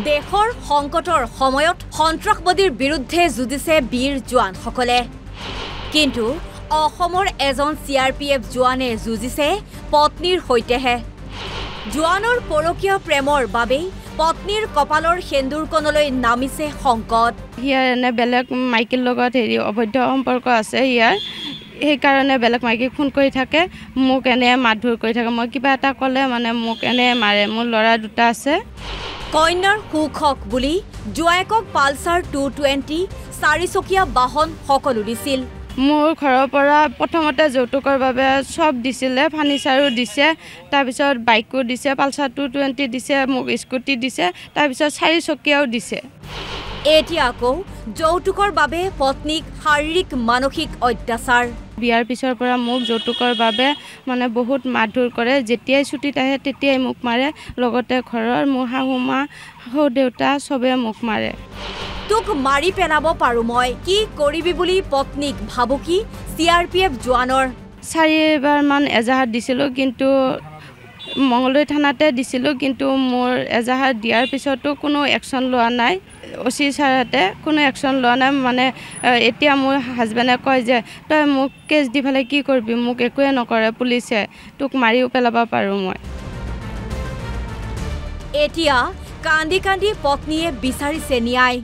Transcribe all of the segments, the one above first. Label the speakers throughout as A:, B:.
A: দেশৰ সংকটৰ সময়ত সন্ত্ৰাসবাদীৰ বিৰুদ্ধে যুঁজিছে বীৰ জোৱানসকলে কিন্তু অসমৰ এজন CRPF জোৱানে যুঁজিছে পত্নীৰ হৈতেহে জোৱানৰ পৰকীয়া প্ৰেমৰ বাবে পত্নীৰ কপালৰ সেন্দুৰকণলৈ নামিছে সংকট
B: হিয়াৰ এনে বেলেগ মাইকীৰ লগত হেৰি অবৈধ সম্পৰ্ক আছে হিয়াৰ এই কাৰণে বেলেগ মাইকীক ফোন কৰি থাকে মোক এনে মাৰধৰ কৰি থাকে মই কিবা এটা ক'লে মানে মোক এনে মাৰে মোৰ ল'ৰা দুটা আছে
A: কন্যাৰ সুখক বুলি জোৱাইকক পালসাৰ 220 চাৰিচকীয়া বাহন সকলো দিছিল
B: মোৰ ঘৰৰ পৰা প্ৰথমতে যৌতুকৰ বাবে সব দিছিলে ফাৰ্নিচাৰো দিছে তাৰ পিছত বাইকো দিছে পালসাৰ 220 দিছে মোক স্কুটি দিছে তাৰ পিছত চাৰিচকীয়াও দিছে
A: এতিয়া আকৌ যৌতুকৰ বাবে পত্নীক শাৰীৰিক মানসিক অত্যাচাৰ
B: বিয়াৰ পিছৰ পৰা মোক যৌতুকৰ বাবে মানে বহুত মাৰধৰ কৰে যেতিয়াই ছুটিত আহে তেতিয়াই মোক মাৰে লগতে ঘৰৰ মোৰ শাহুমা সৌ দেউতা সবে মোক মাৰে
A: তোক মাৰি পেলাব পাৰো মই কি কৰিবি বুলি পত্নীক ভাবুকি CRPF জোৱানৰ
B: 4বাৰ মান এজাহাৰ দিছিলোঁ কিন্তু মংগলদৈ থানাতে দিছিলোঁ কিন্তু মোৰ এজাহাৰ দিয়াৰ পিছতো কোনো একশ্যন লোৱা নাই OC ছাৰহঁতে কোনো একশ্যন লোৱা নাই মানে এতিয়া মোৰ হাজবেণ্ডে কয় যে তই মোক কেছ দি পেলাই কি কৰিবি মোক একোৱে নকৰে পুলিচে তোক মাৰিও পেলাব পাৰোঁ মই
A: এতিয়া কান্দি কান্দি পত্নীয়ে বিচাৰিছে ন্যায়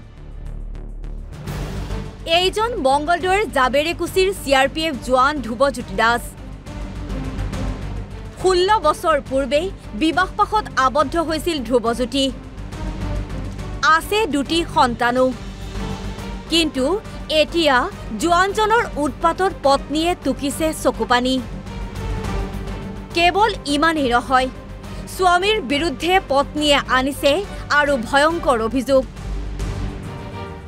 A: এইজন মংগলদৈৰ জাবেৰেকুছিৰ CRPF জোৱান ধ্ৰুৱজ্যোতি দাস 16 বছৰ পূৰ্বে বিবাহপাশত আবদ্ধ হৈছিল ধ্ৰুৱজ্যোতি আছে দুটি সন্তানো কিন্তু এতিয়া জোৱানজনৰ উৎপাতত পত্নীয়ে টুকিছে চকুপানী কেৱল ইমানেই নহয় স্বামীৰ বিৰুদ্ধে পত্নীয়ে আনিছে আৰু ভয়ংকৰ অভিযোগ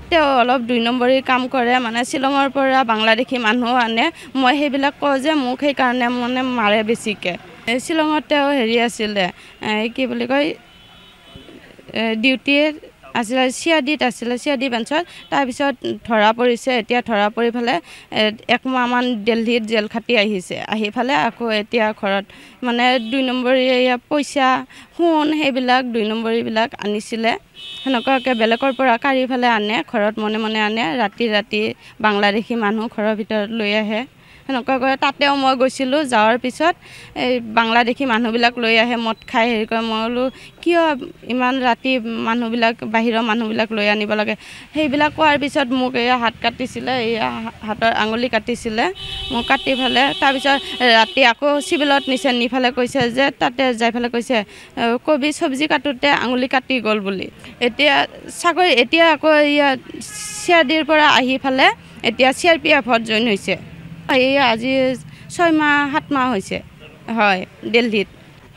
B: তেওঁ অলপ 2 নম্বৰী কাম কৰে মানে শিলঙৰ পৰা বাংলাদেশী মানুহ আনে মই সেইবিলাক কওঁ যে মোক সেই কাৰণে মানে মাৰে বেছিকে শিলঙত তেওঁ হেৰি আছিলে কি বুলি কয় ডিউটি আছিলে চিয়াদিত আছিলে চিয়াদি বেঞ্চত তাৰপিছত ধৰা পৰিছে এতিয়া ধৰা পৰি ফালে 1 মাহমান দিল্লীত জেল খাটি আহিছে আহি ফালে আকৌ এতিয়া ঘৰত মানে 2 নম্বৰী পইচা সোণ সেইবিলাক 2 নম্বৰীবিলাক আনিছিলে সেনেকুৱাকে বেলেগৰ পৰা কাঢ়ি ফালে আনে ঘৰত মনে মনে আনে ৰাতি ৰাতি বাংলাদেশী মানুহ ঘৰৰ ভিতৰত লৈ আহে সেনেকুৱাকৈ তাতেও মই গৈছিলোঁ যাৱাৰ পিছত এই বাংলাদেশী মানুহবিলাক লৈ আহে মদ খাই হেৰি কৰে মই বোলো কিয় ইমান ৰাতি মানুহবিলাক বাহিৰৰ মানুহবিলাক লৈ আনিব লাগে সেইবিলাক কোৱাৰ পিছত মোক এই হাত কাটিছিলে এই হাতৰ আঙুলি কাটিছিলে মোক কাটি ফালে তাৰপিছত ৰাতি আকৌ চিভিলত নিছে নি ফালে কৈছে যে তাতে যাই ফালে কৈছে কবি চব্জি কাটোতে আঙুলি কাটি গ'ল বুলি এতিয়া চাগৈ এতিয়া আকৌ ইয়াত চিয়াদিৰ পৰা আহি ফালে এতিয়া CRPFত জইন হৈছে এই আজি 6 মাহ 7 মাহ হৈছে হয় দিল্লীত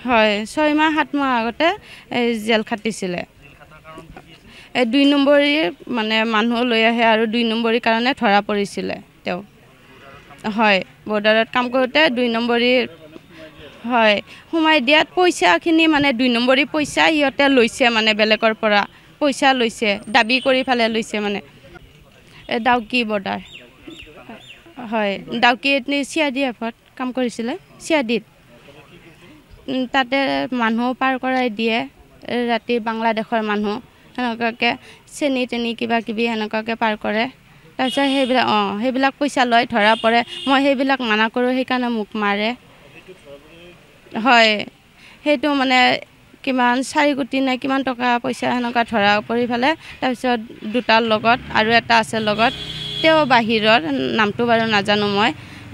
B: হয় 6 মাহ 7 মাহ আগতে জেল খাটিছিলে 2 নম্বৰী মানে মানুহ লৈ আহে আৰু 2 নম্বৰী কাৰণে ধৰা পৰিছিলে তেওঁ হয় বৰ্ডাৰত কাম কৰোঁতে 2 নম্বৰী হয় সোমাই দিয়াত পইচাখিনি মানে 2 নম্বৰী পইচা ইহঁতে লৈছে মানে বেলেগৰ পৰা পইচা লৈছে দাবী কৰি ফালে লৈছে মানে ডাউকি বৰ্ডাৰ হয় ডাউকি CRPFত কাম কৰিছিলে চিয়াদিত তাতে মানুহ পাৰ কৰাই দিয়ে ৰাতি বাংলাদেশৰ মানুহ সেনেকুৱাকৈ চেনি তেনি কিবা কিবি সেনেকুৱাকৈ পাৰ কৰে তাৰপিছত সেইবিলাক পইচা লয় ধৰা পৰে মই সেইবিলাক মানা কৰোঁ সেইকাৰণে মোক মাৰে হয় সেইটো মানে কিমান 4 কোটি নে কিমান টকা পইচা সেনেকুৱা ধৰা পৰি ফালে তাৰপিছত দুটাৰ লগত আৰু এটা আছে লগত তেওঁ বাহিৰৰ নামটো বাৰু নাজানো মই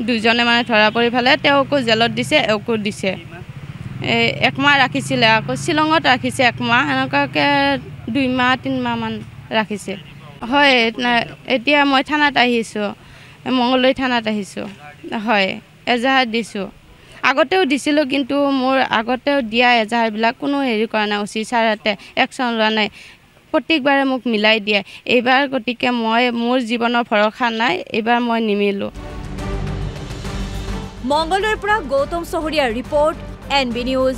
B: দুজনে মানে ধৰা পৰি ফালে তেওঁকো জেলত দিছে এওঁকো দিছে 1 মাহ ৰাখিছিলে আকৌ শিলঙত ৰাখিছে 1 মাহ এনেকুৱাকৈ 2 মাহ 3 মাহ মান ৰাখিছে হয় এতিয়া মই থানাত আহিছোঁ মংগলদৈ থানাত আহিছোঁ হয় এজাহাৰ দিছোঁ আগতেও দিছিলোঁ কিন্তু মোৰ আগতেও দিয়া এজাহাৰবিলাক কোনো হেৰি কৰা নাই OC ছাৰহঁতে একশ্যন লোৱা নাই প্ৰত্যেকবাৰে মোক মিলাই দিয়ে এইবাৰ গতিকে মই মোৰ জীৱনৰ ভৰসা নাই এইবাৰ মই নিমিলোঁ
A: মংগলদৈৰ পৰা গৌতম চহৰীয়াৰ ৰিপৰ্ট NB নিউজ